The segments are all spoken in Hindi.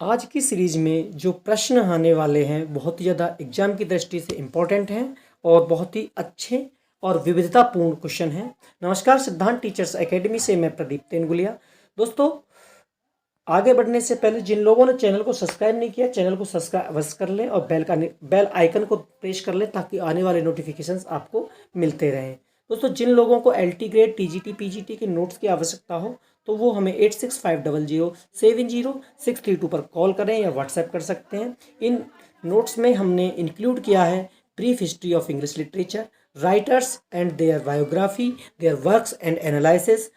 आज की सीरीज में जो प्रश्न आने वाले हैं बहुत ही ज़्यादा एग्जाम की दृष्टि से इम्पोर्टेंट हैं और बहुत ही अच्छे और विविधतापूर्ण क्वेश्चन हैं। नमस्कार, सिद्धांत टीचर्स एकेडमी से मैं प्रदीप तेनगुलिया। दोस्तों, आगे बढ़ने से पहले जिन लोगों ने चैनल को सब्सक्राइब नहीं किया, चैनल को सब्सक्राइब अवश्य कर लें और बेल आइकन को प्रेस कर लें ताकि आने वाले नोटिफिकेशंस आपको मिलते रहें। दोस्तों, जिन लोगों को LT ग्रेड, TGT, PGT के नोट्स की आवश्यकता हो तो वो हमें 8650070632 पर कॉल करें या व्हाट्सएप कर सकते हैं। इन नोट्स में हमने इंक्लूड किया है brief history of English literature, writers and their biography, their works and analysis,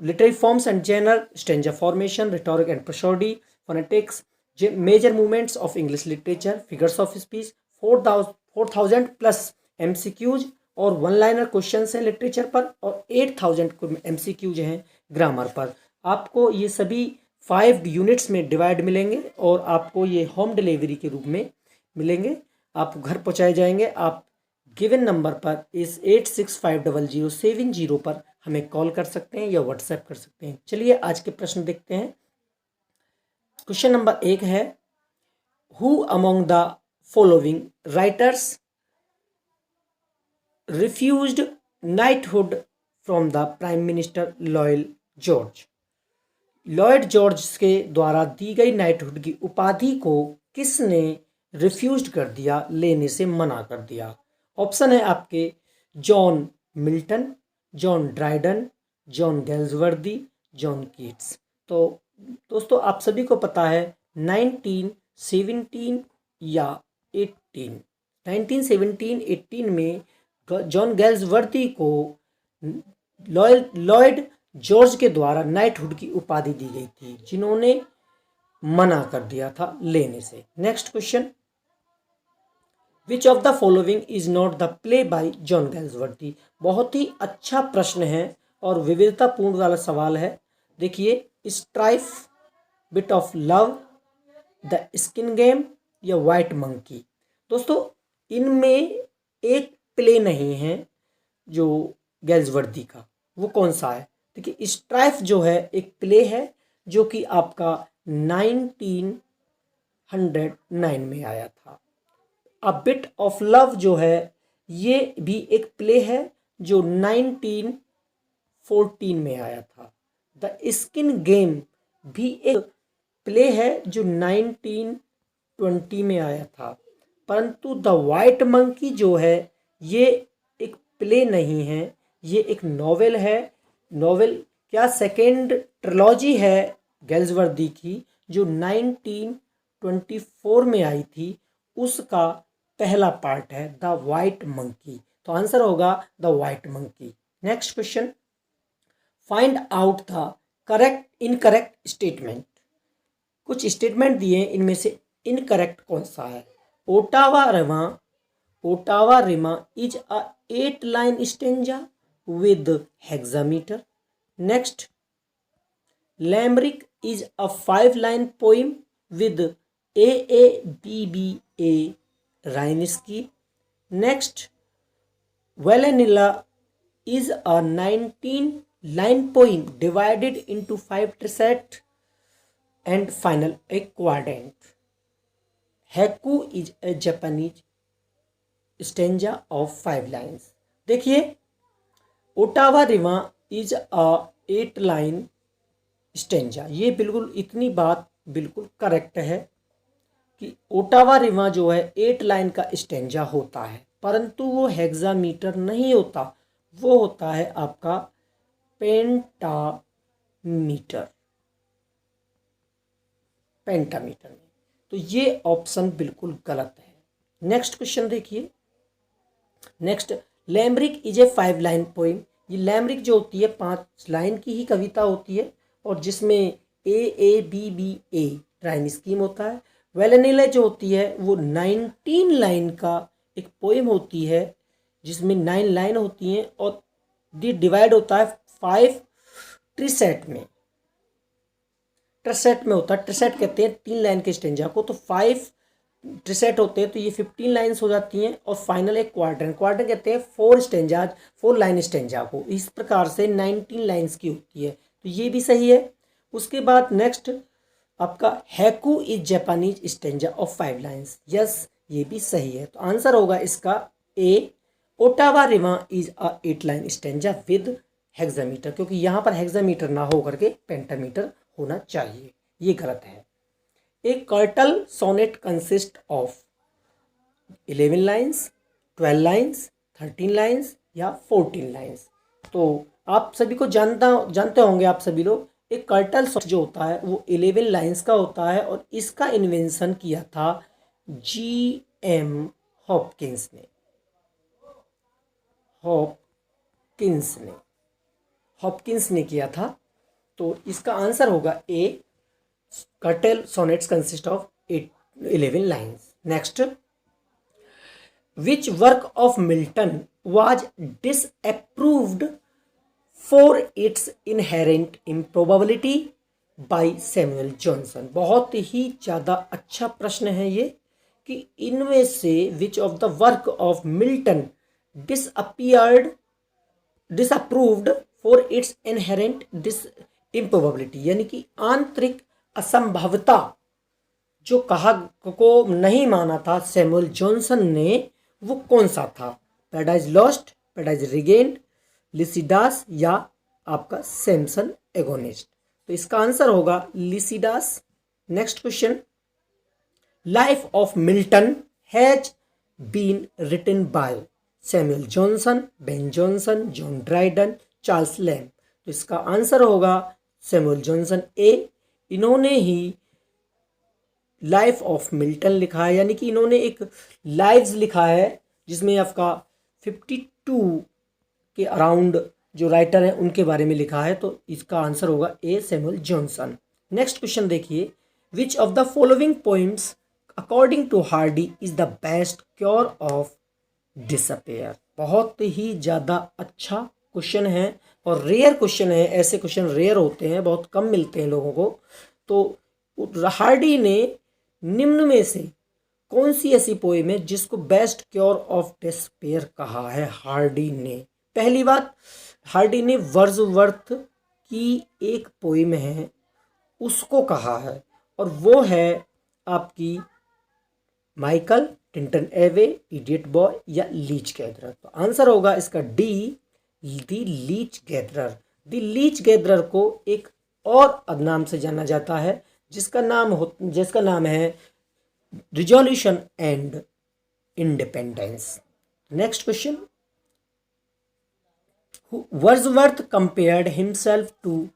literary forms and genre, stanza formation, rhetoric and prosody, phonetics, major movements of English literature, figures of speech, 4,000 plus MCQs और वन लाइनर क्वेश्चंस हैं लिटरेचर पर और 8,000 MCQs हैं ग्रामर पर। आपको ये सभी 5 यूनिट्स में डिवाइड मिलेंगे और आपको ये होम डिलीवरी के रूप में मिलेंगे। आप घर पहुंचाए जाएंगे। आप गिवन नंबर पर इस 865007 पर हमें कॉल कर सकते हैं या व्हाट्सएप कर सकते हैं। चलिए आज के प्रश्न देखते हैं। क्वेश्चन नंबर 1 है, who among the following writers refused knighthood from the prime minister Lloyd George. Lloyd George के द्वारा दी गई नाइटहुड की उपाधि को किसने रिफ्यूज्ड कर दिया, लेने से मना कर दिया? ऑप्शन है आपके John Milton, John Dryden, John Galsworthy, John Keats. तो दोस्तों, आप सभी को पता है 1917 या 1918 में जॉन गेल्सवर्दी को लॉयड जॉर्ज के द्वारा नाइटहुड की उपाधि दी गई थी, जिन्होंने मना कर दिया था लेने से। Next question, which of the following is not the play by John Galsworthy? बहुत ही अच्छा प्रश्न है और विविधतापूर्ण वाला सवाल है। देखिए, strife, bit of love, the skin game या वाइट मंकी। दोस्तों, इनमें एक प्ले नहीं है जो गेल्सवर्दी का, वो कौन सा है? देखिए, स्ट्राइफ जो है एक प्ले है जो कि आपका 1909 में आया था। अ बिट ऑफ लव जो है ये भी एक प्ले है जो 1914 में आया था। द स्किन गेम भी एक प्ले है जो 1920 में आया था। परंतु द वाइट मंकी जो है ये एक प्ले नहीं है, ये एक नॉवेल है। नॉवेल क्या, सेकेंड ट्रिलॉजी है गेल्सवर्दी की जो 1924 में आई थी, उसका पहला पार्ट है द वाइट मंकी। तो आंसर होगा the white monkey. Next question, find out the correct incorrect statement. कुछ स्टेटमेंट दिए, इनमें से इनकरेक्ट कौन सा है? Ottava rima is a 8 line stanza with hexameter. Next, limerick is a 5 line poem with AABBA rhyme scheme. Next, Vallenilla is a 19-line poem divided into 5 tercet and final a quadrant. Haiku is a Japanese stanza of 5 lines. देखिए, Ottawa rima is a 8 line stanza, ये बिल्कुल इतनी बात बिल्कुल करेक्ट है कि ओटावा रिमा जो है 8 लाइन का स्टेंजा होता है, परंतु वो हेक्सामीटर नहीं होता, वो होता है आपका पेंटामीटर में। तो ये ऑप्शन बिल्कुल गलत है। नेक्स्ट क्वेश्चन देखिए। Next, limerick is a 5 line poem. ये लैम्ब्रिक जो होती है 5 लाइन की ही कविता होती है और जिसमें AABBA राइम स्कीम होता है। वेलेनिला जो होती है वो 19 लाइन का एक पोएम होती है जिसमें 9 लाइन होती हैं और डिवाइड होता है 5 ट्रिसेट में। ट्रिसेट में होता है, ट्रिसेट कहते हैं 3 लाइन के स्टेंजा को, तो 5 ट्रिसेट होते हैं तो ये 15 लाइन्स हो जाती हैं और फाइनल एक क्वाड्रेंट कहते हैं 4 लाइन स्टेंजा को। इस प्रकार से 19 लाइन्स की होती है, तो ये भी सही है। उसके बाद नेक्स्ट, आपका haiku is Japanese stanza of 5 lines. Yes, ये भी सही है। तो आंसर होगा इसका a, ottava rima is a 8 line stanza with hexameter, क्योंकि यहाँ पर हेक्सामीटर ना हो करके पेंटामीटर होना चाहिए, ये गलत है। A curtal sonnet consist of 11 lines, 12 lines, 13 lines या 14 लाइन्स। तो आप सभी को जानते होंगे आप सभी लोग, एक कर्टल जो होता है वो 11 लाइन्स का होता है और इसका इन्वेंशन किया था G.M. हॉपकिंस ने। हॉपकिंस ने किया था। तो इसका आंसर होगा a, curtal sonnets consist of 11 lines. Next, which work of Milton was disapproved for its inherent improbability by Samuel Johnson. बहुत ही ज़्यादा अच्छा प्रश्न है ये कि इनमें से विच of the work of Milton disapproved for its inherent improbability, यानी कि आंतरिक असंभवता जो कहा को नहीं माना था सैमुअल जॉनसन ने, वो कौन सा था? Paradise Lost, Paradise Regained, Lycidas या आपका सैमसन एगोनिस्ट। तो इसका आंसर होगा Lycidas. Next question, life of Milton has been written by Samuel Johnson, Ben Jonson, John Dryden, Charles Lamb. तो इसका आंसर होगा सैमुअल जॉनसन ए। इन्होंने ही लाइफ ऑफ मिल्टन लिखा है, यानी कि इन्होंने एक लाइव्स लिखा है जिसमें आपका 52 के अराउंड जो राइटर हैं उनके बारे में लिखा है। तो इसका आंसर होगा A, Samuel Johnson. Next question देखिए, which of the following points according to Hardy is the best cure of disappear. बहुत ही ज़्यादा अच्छा क्वेश्चन है और रेयर क्वेश्चन है। ऐसे क्वेश्चन रेयर होते हैं, बहुत कम मिलते हैं लोगों को। तो हार्डी ने निम्न में से कौन सी ऐसी पोएम है जिसको बेस्ट क्योर ऑफ डिसपेयर कहा है हार्डी ने? पहली बात, हार्डी ने वर्ड्सवर्थ की एक पोएम है उसको कहा है और वो है आपकी माइकल टिंटन एवे, इडियट बॉय या लीच गैदरर। तो आंसर होगा इसका डी, दी लीच गैदरर। दी लीच गैदरर को एक और नाम से जाना जाता है जिसका नाम है resolution and independence. Next question, Wordsworth compared himself to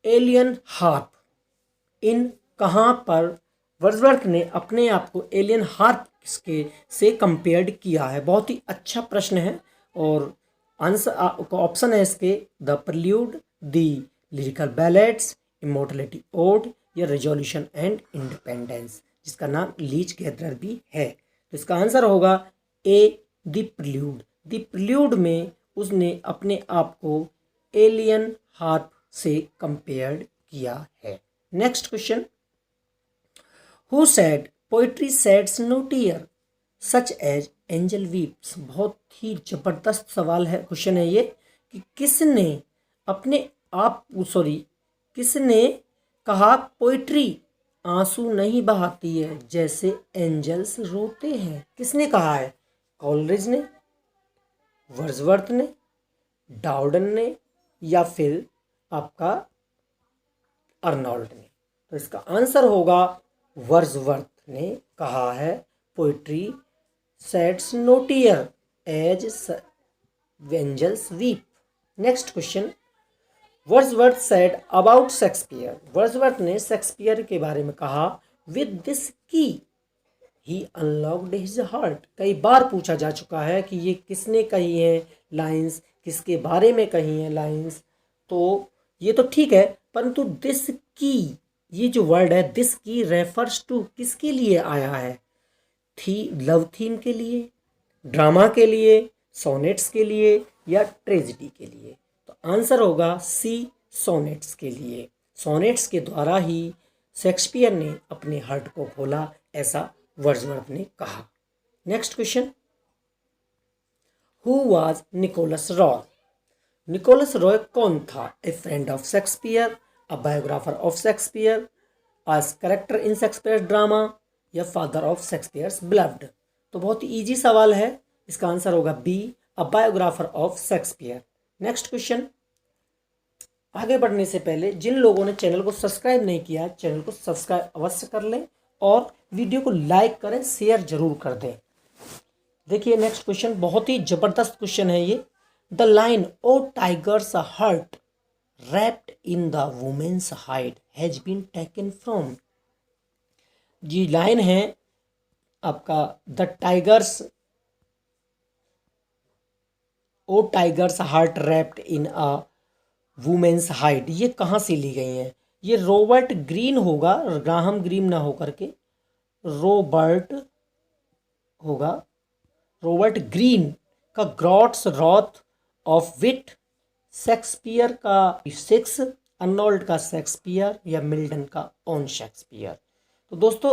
Aeolian harp in, कहाँ पर वर्ड्सवर्थ ने अपने आप को एलियन हार्प के से कंपेयर्ड किया है? बहुत ही अच्छा प्रश्न है और आंसर ऑप्शन है इसके the Prelude, the Lyrical Ballads, Immortality Ode या रिजोल्यूशन एंड इंडिपेंडेंस, जिसका नाम लीच गैदरर भी है। तो इसका आंसर होगा a, the prelude. The prelude में उसने अपने आप को एलियन हार्प से कंपेयर्ड किया है। Next question, who said poetry sheds no tear such as angel weeps. बहुत ही जबरदस्त सवाल है, क्वेश्चन है ये कि किसने कहा पोइट्री आंसू नहीं बहाती है जैसे एंजल्स रोते हैं? किसने कहा है? कॉलरिज ने, वर्ड्सवर्थ ने, डाउडन ने या फिर आपका अर्नोल्ड ने? तो इसका आंसर होगा वर्ड्सवर्थ ने कहा है poetry sheds no tear as angels weep. Next question, Wordsworth said about Shakespeare. Wordsworth ने शेक्सपियर के बारे में कहा विद दिस की ही अनलॉक्ड हिज हार्ट। कई बार पूछा जा चुका है कि ये किसने कही है लाइंस, किसके बारे में कही है लाइंस। तो ये तो ठीक है, परंतु दिस की, ये जो वर्ड है दिस की रेफर्स टू किसके लिए आया है? लव थीम के लिए, ड्रामा के लिए, सोनेट्स के लिए या ट्रेजिडी के लिए? तो आंसर होगा सी, सोनेट्स के लिए। सोनेट्स के द्वारा ही शेक्सपियर ने अपने हार्ट को खोला, ऐसा वर्ड्सवर्थ ने कहा। Next question, who was Nicholas Roy? Nicholas Roy कौन था? A friend of Shakespeare, a biographer of Shakespeare, as character in Shakespeare drama या फादर ऑफ शेक्सपियर्स बिलव्ड? तो बहुत ही ईजी सवाल है, इसका आंसर होगा B, a biographer of Shakespeare. Next question. आगे बढ़ने से पहले जिन लोगों ने चैनल को सब्सक्राइब नहीं किया, चैनल को सब्सक्राइब अवश्य कर लें और वीडियो को लाइक करें, शेयर जरूर कर दें। देखिए नेक्स्ट क्वेश्चन, बहुत ही जबरदस्त क्वेश्चन है ये। The line O tiger's heart wrapped in the woman's hide has been taken from? जी लाइन है आपका the tiger's O tiger's heart wrapped in a woman's hide, ये कहाँ से ली गई हैं? ये रॉबर्ट ग्रीन होगा, ग्राहम ग्रीन ना होकर के रॉबर्ट होगा, रॉबर्ट ग्रीन का Groatsworth of Wit, Shakespeare का सिक्स, अर्नोल्ड का शेक्सपियर या मिल्टन का ऑन शेक्सपियर। तो दोस्तों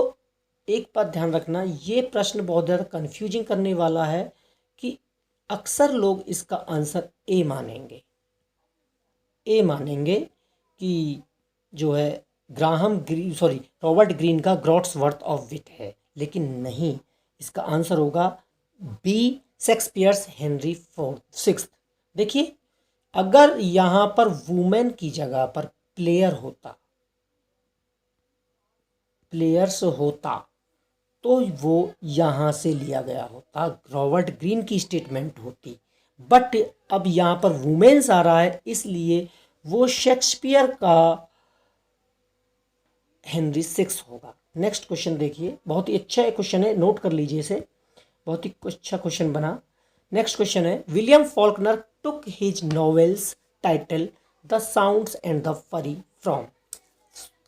एक बात ध्यान रखना, ये प्रश्न बहुत ज़्यादा कंफ्यूजिंग करने वाला है कि अक्सर लोग इसका आंसर ए मानेंगे, ए मानेंगे कि जो है रॉबर्ट ग्रीन का ग्रॉट्स वर्थ ऑफ विट है, लेकिन नहीं, इसका आंसर होगा B, Shakespeare's Henry fourth six. देखिए अगर यहाँ पर वुमेन की जगह पर प्लेयर्स होता तो वो यहाँ से लिया गया होता, रॉबर्ट ग्रीन की स्टेटमेंट होती, बट अब यहाँ पर वुमेन्स आ रहा है, इसलिए वो शेक्सपियर का हेनरी सिक्स होगा। नेक्स्ट क्वेश्चन देखिए, बहुत ही अच्छा क्वेश्चन है, नोट कर लीजिए इसे, बहुत ही अच्छा क्वेश्चन बना। नेक्स्ट क्वेश्चन है, William Faulkner took his novels title the sounds and the फरी फ्रॉम?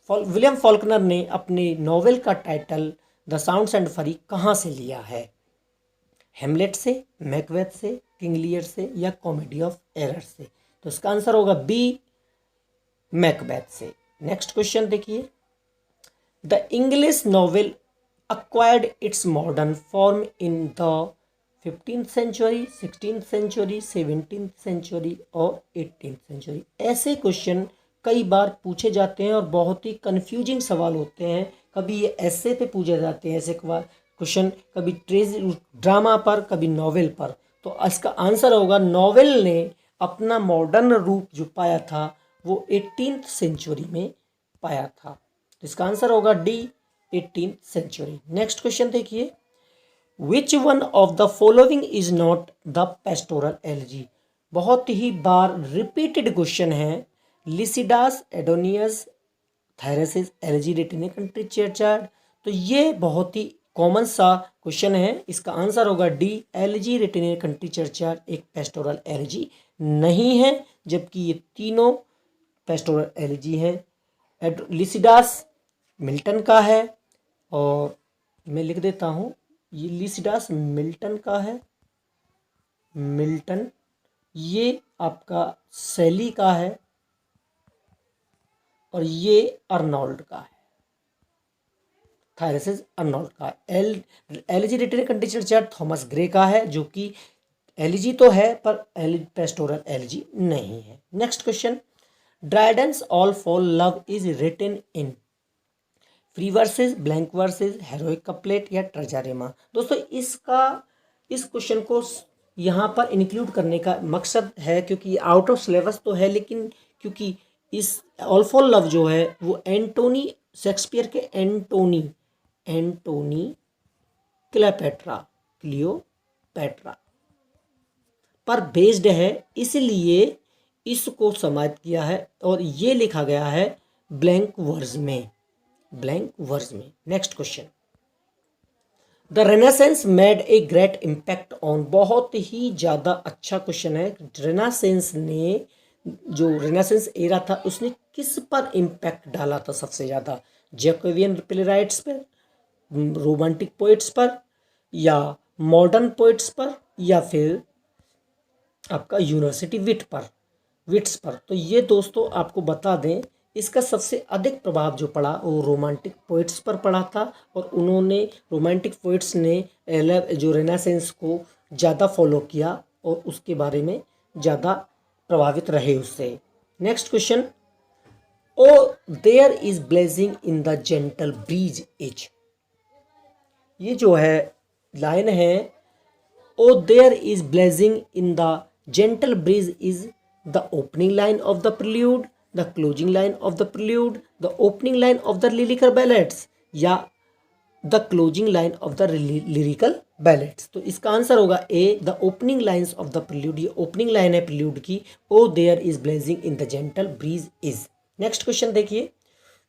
विलियम फॉल्कनर ने अपने नॉवेल का टाइटल द साउंड्स एंड फरी कहाँ से लिया है? हेमलेट से, मैकबेथ से, किंग लियर से या कॉमेडी ऑफ एरर्स से? तो इसका आंसर होगा बी, मैकबेथ से। नेक्स्ट क्वेश्चन देखिए, the English novel acquired its modern form in the 15th century, 16th century, 17th century और 18th century? ऐसे क्वेश्चन कई बार पूछे जाते हैं और बहुत ही कंफ्यूजिंग सवाल होते हैं। कभी ये ऐसे पे पूछे जाते हैं ऐसे क्वेश्चन, कभी ड्रामा पर, कभी नॉवेल पर। तो इसका आंसर होगा नॉवेल ने अपना मॉडर्न रूप जो पाया था वो 18th सेंचुरी में पाया था। तो इसका आंसर होगा D, 18th century. Next question देखिए, which one of the following is not the pastoral elegy? बहुत ही बार रिपीटेड क्वेश्चन है। Lycidas, Adonais, Thyrsis, elegy written country churchyard. तो ये बहुत ही कॉमन सा क्वेश्चन है, इसका आंसर होगा डी, एलिजी रेटिने कंट्री चर्चार्ड एक पेस्टोरल एलिजी नहीं है, जबकि ये तीनों पेस्टोरल एलिजी हैं। लिसिडास मिल्टन का है, और मैं लिख देता हूँ, ये लिसिडास मिल्टन का है, मिल्टन, ये आपका शैली का है, और ये अर्नोल्ड का है, थायरसिस अर्नोल्ड का है। Elegy written country चर्चार्ड Thomas Gray का है, जो कि एलिजी तो है पर पेस्टोरल एलिजी नहीं है। Next question, Dryden's all for love is written in free verses, blank verses, heroic couplet या ट्रेजरेमा? दोस्तों इस क्वेश्चन को यहाँ पर इंक्लूड करने का मकसद है क्योंकि आउट ऑफ सिलेबस तो है, लेकिन क्योंकि इस ऑल फॉर लव जो है वो एंटोनी, शेक्सपियर के एंटोनी क्लियोपैट्रा पर बेस्ड है, इसलिए इसको समाप्त किया है और ये लिखा गया है ब्लैंक वर्स में। Next question, the renaissance made a great impact on? बहुत ही ज़्यादा अच्छा क्वेश्चन है। रेनेसेंस एरा था उसने किस पर इम्पैक्ट डाला था सबसे ज़्यादा? जैकोबियन प्लेराइट्स पर, रोमांटिक पोइट्स पर, या मॉडर्न पोइट्स पर, या फिर आपका यूनिवर्सिटी विट्स पर? तो ये दोस्तों आपको बता दें, इसका सबसे अधिक प्रभाव जो पड़ा वो रोमांटिक पोइट्स पर पड़ा था, और उन्होंने रोमांटिक पोइट्स ने जो रेनेसेंस को ज़्यादा फॉलो किया और उसके बारे में ज़्यादा प्रभावित रहे उससे। Next question, o there is blazing in the gentle breeze is, ये जो है लाइन है, o there is blazing in the gentle breeze is the opening line of the prelude, the closing line of the prelude, the opening line of the lyrical ballads, या the closing line of the lyrical ballads. तो इसका आंसर होगा a, the opening lines of the prelude, ये ओपनिंग लाइन है प्रिल्यूड की, o there is blazing in the gentle breeze is. Next question देखिए,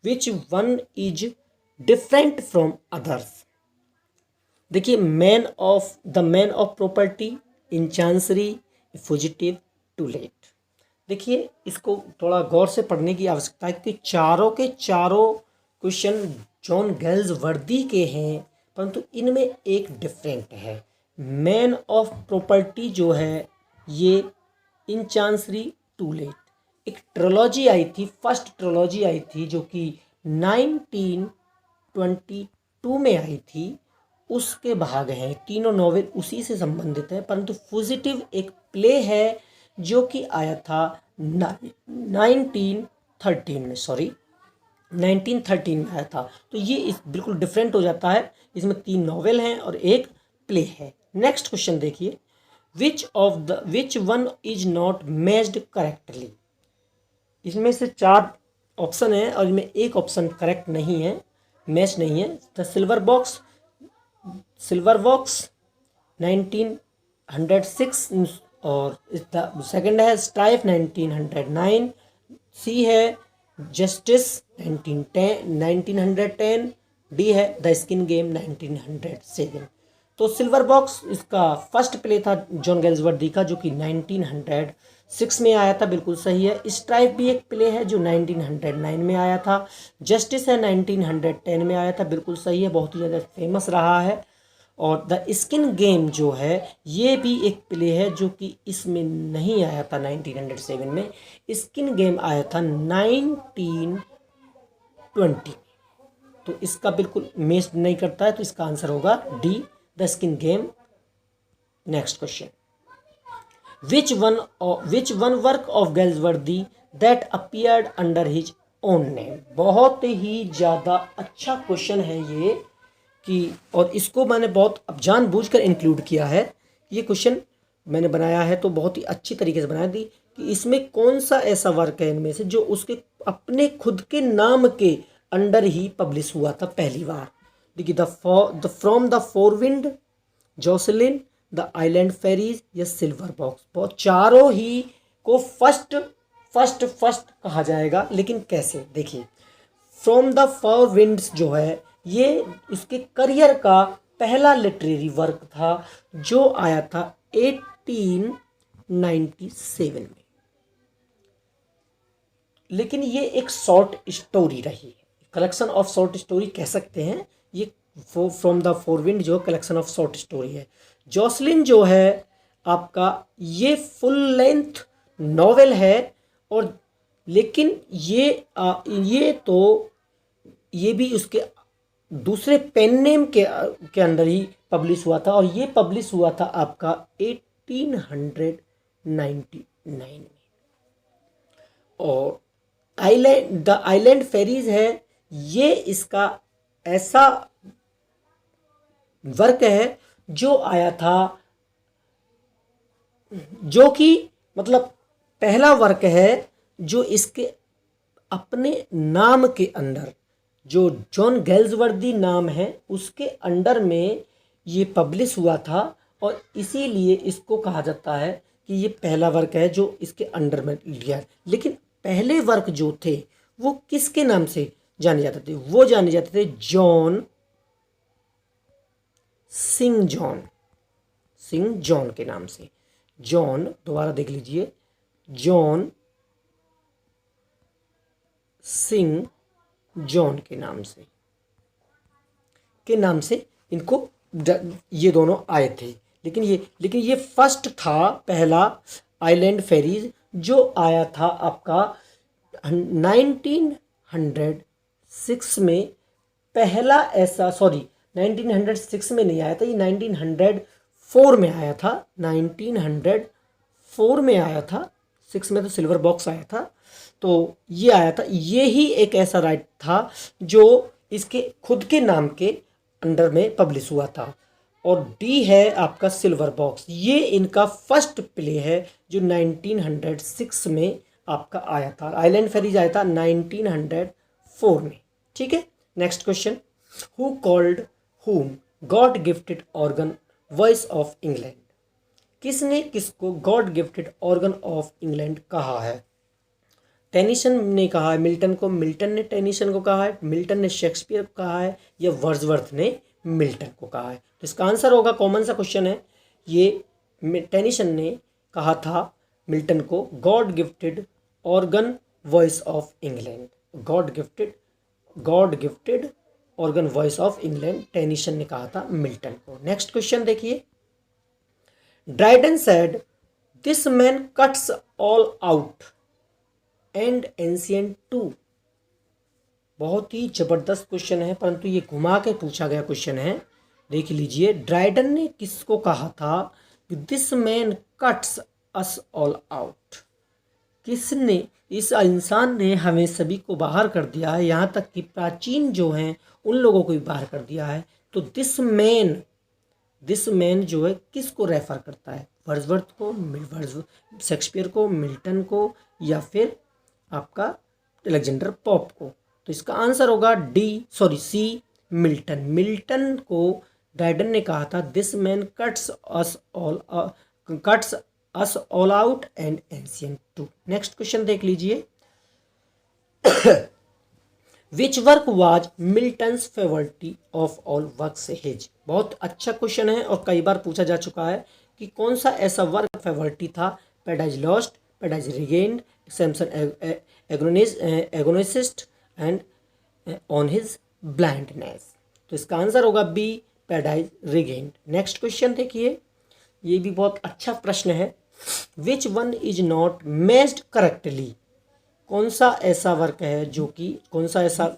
which one is different from others. देखिए, the man of property, in chancery, fugitive, to let. देखिए, इसको थोड़ा गौर से पढ़ने की आवश्यकता है कि चारों के चारों क्वेश्चन जॉन गेल्सवर्दी के हैं, परंतु इनमें एक डिफरेंट है। मैन ऑफ प्रॉपर्टी जो है ये इन चांसरी, टू लेट, एक ट्रोलॉजी आई थी, फर्स्ट ट्रोलॉजी आई थी जो कि 1922 में आई थी, उसके भाग हैं, तीनों नॉवेल उसी से संबंधित है। परंतु फुजिटिव एक प्ले है जो कि आया था 1913 में आया था। तो ये इस बिल्कुल डिफरेंट हो जाता है, इसमें 3 नॉवेल हैं और एक प्ले है। नेक्स्ट क्वेश्चन देखिए, which one is not matched correctly. इसमें से 4 ऑप्शन है और इनमें एक ऑप्शन करेक्ट नहीं है, मैच नहीं है। द सिल्वर बॉक्स 1906, और सेकंड है स्ट्राइफ 1909, सी है जस्टिस 1910, डी है द स्किन गेम 1907। तो सिल्वर बॉक्स इसका फर्स्ट प्ले था जॉन गेल्सवर्दी का, जो कि 1906 में आया था, बिल्कुल सही है। स्ट्राइफ भी एक प्ले है जो 1909 में आया था। जस्टिस है 1910 में आया था, बिल्कुल सही है, बहुत ही ज़्यादा फेमस रहा है। और द स्किन गेम जो है ये भी एक प्ले है जो कि इसमें नहीं आया था 1907 में, स्किन गेम आया था 1920। तो इसका बिल्कुल मैच नहीं करता है, तो इसका आंसर होगा D, the skin game. Next question, which one work of Galsworthy that appeared under his own name. बहुत ही ज़्यादा अच्छा क्वेश्चन है ये कि, और इसको मैंने बहुत अब जानबूझकर इंक्लूड किया है। ये क्वेश्चन मैंने बनाया है तो बहुत ही अच्छी तरीके से बनाया दी कि इसमें कौन सा ऐसा वर्क है इनमें से जो उसके अपने खुद के नाम के अंडर ही पब्लिश हुआ था पहली बार। देखिए, the from the four wind, Jocelyn, the island Pharisees या सिल्वर बॉक्स। बहुत चारों ही को फर्स्ट कहा जाएगा, लेकिन कैसे? देखिए, फ्रॉम द फोर विंड्स जो है ये उसके करियर का पहला लिटरेरी वर्क था जो आया था 1897 में, लेकिन ये एक शॉर्ट स्टोरी रही, कलेक्शन ऑफ शॉर्ट स्टोरी कह सकते हैं। ये फ्रॉम द फोर विंड जो कलेक्शन ऑफ शॉर्ट स्टोरी है। जोसलिन जो है आपका ये फुल लेंथ नॉवेल है, और लेकिन ये भी उसके दूसरे पेन नेम के अंदर ही पब्लिश हुआ था, और ये पब्लिश हुआ था आपका 1899 में। और द आइलैंड फेरीज है, ये इसका ऐसा वर्क है जो आया था, जो कि मतलब पहला वर्क है जो इसके अपने नाम के अंदर, जो जॉन गेल्सवर्दी नाम है उसके अंडर में ये पब्लिश हुआ था, और इसीलिए इसको कहा जाता है कि ये पहला वर्क है जो इसके अंडर में लिया है। लेकिन पहले वर्क जो थे वो किसके नाम से जाने जाते थे? वो जाने जाते थे जॉन सिंह जॉन के नाम से। जॉन, दोबारा देख लीजिए, जॉन सिंह जॉन के नाम से इनको ये दोनों आए थे। लेकिन ये फर्स्ट था पहला आइलैंड फेरीज जो आया था आपका 1906 में। पहला ऐसा, 1906 में नहीं आया था, ये 1904 में आया था, 1904 में आया था। 1906 में तो सिल्वर बॉक्स आया था, तो ये आया था। ये ही एक ऐसा राइट था जो इसके खुद के नाम के अंडर में पब्लिश हुआ था। और डी है आपका सिल्वर बॉक्स, ये इनका फर्स्ट प्ले है जो 1906 में आपका आया था। आइलैंड फेरीज आया था 1904 में। ठीक है, next question, who called whom God gifted organ voice of England? किसने किसको God gifted organ of England कहा है? टेनिसन ने कहा है मिल्टन को, मिल्टन ने टेनिसन को कहा है, मिल्टन ने शेक्सपियर को कहा है, या वर्ड्सवर्थ ने मिल्टन को कहा है? तो इसका आंसर होगा, कॉमन सा क्वेश्चन है, ये टेनिसन ने कहा था मिल्टन को God gifted organ voice of England. God gifted organ voice of England Tennyson ने कहा था मिल्टन को। नेक्स्ट क्वेश्चन देखिए, Dryden said this man cuts all out and ancient too. बहुत ही जबरदस्त क्वेश्चन है, परंतु ये घुमा के पूछा गया क्वेश्चन है। देख लीजिए, ड्राइडन ने किसको कहा था कि this man cuts us all out? किसने, इस इंसान ने हमें सभी को बाहर कर दिया है, यहाँ तक कि प्राचीन जो हैं उन लोगों को भी बाहर कर दिया है। तो दिस मैन जो है किसको रेफर करता है? वर्ड्सवर्थ को, शेक्सपियर को, मिल्टन को, या फिर आपका अलेक्जेंडर पोप को? तो इसका आंसर होगा सी, मिल्टन। मिल्टन को ड्राइडन ने कहा था this man cuts us all out and ancient too. Next question देख लीजिए, which work was Milton's favourite of all works his? बहुत अच्छा क्वेश्चन है और कई बार पूछा जा चुका है कि कौन सा ऐसा वर्क फेवरेट था। Paradise Lost, Paradise Regained, Samson Agonistes and On His Blindness. तो इसका आंसर होगा B, Paradise Regained. Next question देखिए, ये भी बहुत अच्छा प्रश्न है, which one is not matched correctly? कौन सा ऐसा वर्क है जो कि, कौन सा ऐसा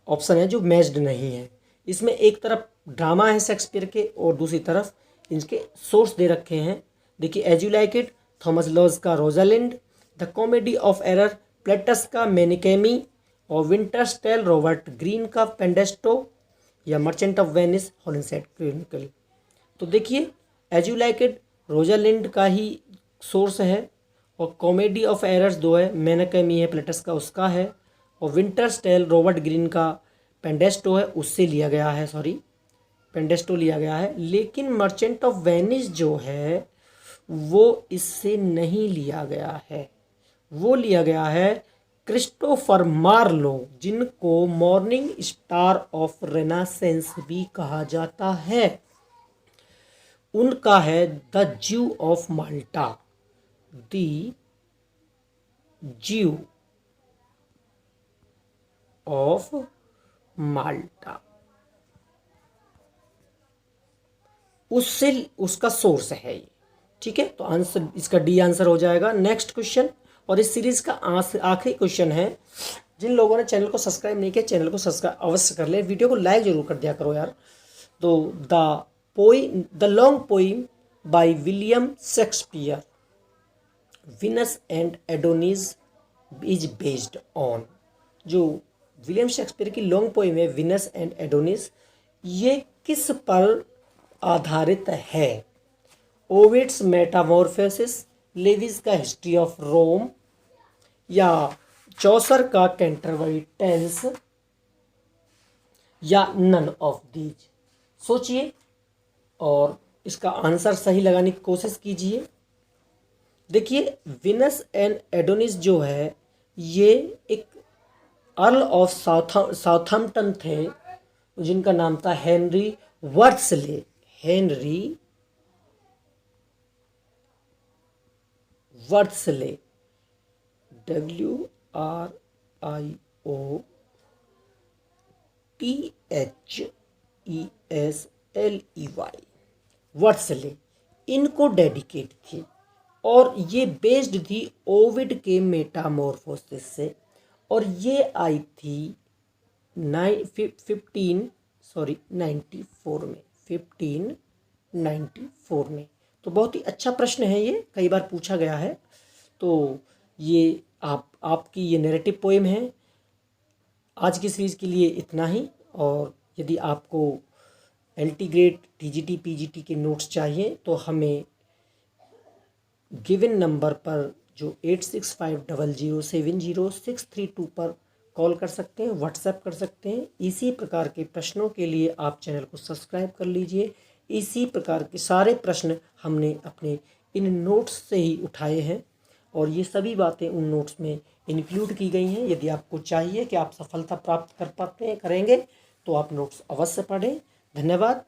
ऑप्शन है जो मैच्ड नहीं है? इसमें एक तरफ ड्रामा है शेक्सपियर के और दूसरी तरफ इनके सोर्स दे रखे हैं। देखिए, as you like it Thomas Lodge का Rosalind, the comedy of error Plautus का मेनिकेमी, और विंटर्स टेल रॉबर्ट ग्रीन का पेंडेस्टो, या Merchant of Venice Holinshed Chronicle. तो देखिए, as you like it Rosalind का ही सोर्स है, और कॉमेडी ऑफ एरर्स दो है, मेनिकेमी है प्लेटस का, उसका है, और विंटर्स टेल रॉबर्ट ग्रीन का पेंडेस्टो है, उससे लिया गया है, पेंडेस्टो लिया गया है। लेकिन मर्चेंट ऑफ वेनिस जो है वो इससे नहीं लिया गया है, वो लिया गया है क्रिस्टोफर मार्लो, जिनको मॉर्निंग स्टार ऑफ रेनासेंस भी कहा जाता है। उनका है द ज्यू ऑफ माल्टा, द ज्यू ऑफ माल्टा, उससे उसका सोर्स है ये। ठीक है, तो आंसर इसका डी आंसर हो जाएगा। नेक्स्ट क्वेश्चन, और इस सीरीज का आखिरी क्वेश्चन है। जिन लोगों ने चैनल को सब्सक्राइब नहीं किया, चैनल को सब्सक्राइब अवश्य कर ले, वीडियो को लाइक जरूर कर दिया करो यार। तो the long poem by William Shakespeare, Venus and Adonis is based on. जो विलियम शेक्सपियर की लॉन्ग पोइम है विनस एंड एडोनिस, ये किस पर आधारित है? ओविड्स मेटामॉर्फोसिस, लेविस का हिस्ट्री ऑफ रोम, या चौसर का कैंटरबरी टेल्स, या नन ऑफ दीज? सोचिए और इसका आंसर सही लगाने की कोशिश कीजिए। देखिए, विनस एंड एडोनिस जो है ये एक अर्ल ऑफ साउथम्पटन थे, जिनका नाम था हेनरी वर्ड्सले, WRIOTHESLEY, वर्ड्सले, इनको डेडिकेट थी, और ये बेस्ड थी ओविड के मेटामॉर्फोसिस से, और ये आई थी 1594 में। तो बहुत ही अच्छा प्रश्न है ये, कई बार पूछा गया है। तो ये आपकी ये नैरेटिव पोएम है। आज की सीरीज़ के लिए इतना ही। और यदि आपको LT ग्रेड TGT PGT के नोट्स चाहिए तो हमें गिवन नंबर पर जो 8650070632 पर कॉल कर सकते हैं, व्हाट्सएप कर सकते हैं। इसी प्रकार के प्रश्नों के लिए आप चैनल को सब्सक्राइब कर लीजिए। इसी प्रकार के सारे प्रश्न हमने अपने इन नोट्स से ही उठाए हैं और ये सभी बातें उन नोट्स में इंक्लूड की गई हैं। यदि आपको चाहिए कि आप सफलता प्राप्त कर पाते हैं करेंगे तो आप नोट्स अवश्य पढ़ें। धन्यवाद।